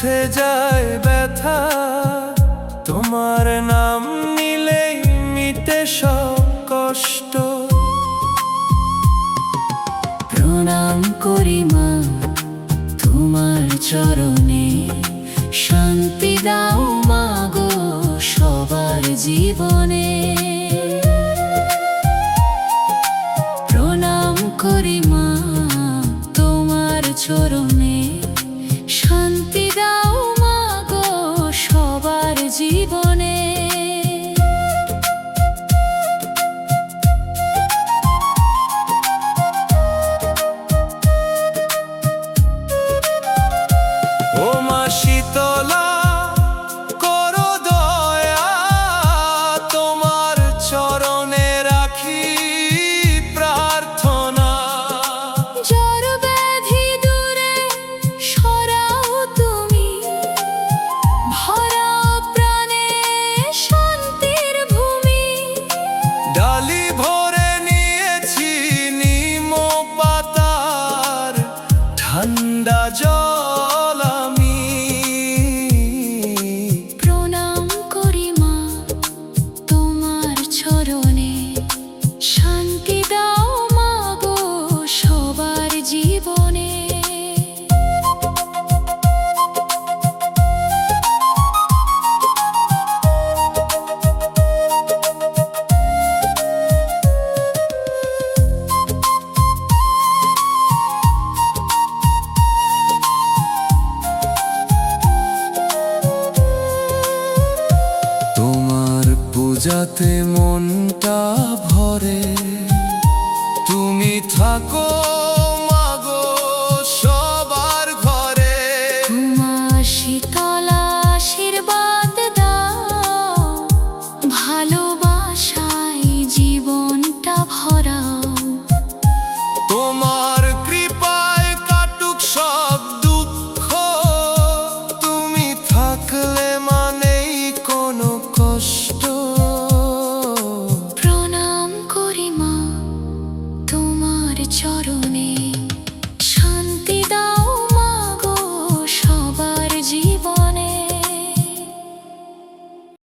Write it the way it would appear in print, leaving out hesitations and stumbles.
মুছে যায় ব্যথা, তোমার নাম নিলেই মিটে সব কষ্ট। প্রণাম করি মা তোমার চরণে, শান্তি দাও মা গো সবার জীবনে। প্রণাম করি মা তোমার চরণে, শান্তি দাও মা গো সবার জীবনে। ও মা শীতলা করো দয়া, তোমার চরণে রাখি প্রার্থনা। জ্বর ব্যাধি দূরে সরাও তুমি, ভরাও প্রাণে শান্তির ভূমি। ডালি ভরে নিয়েছি নিম পাতার ঠান্ডা জল আমি। প্রণাম করি মা তোমার চরণে, শান্তি দাও মা গো সবার জীবনে। তোমার পূজাতে মনটা ভরে, তুমি থাকো মাগো সবার ঘরে। মা শীতলা আশীর্বাদ দাও, ভালোবাসায় জীবনটা ভরাও। তোমার কৃপায় কাটুক সব দুঃখ, তুমি থাকলে মানেই কোনো কষ্ট। প্রণাম করি মা তোমার চরণে,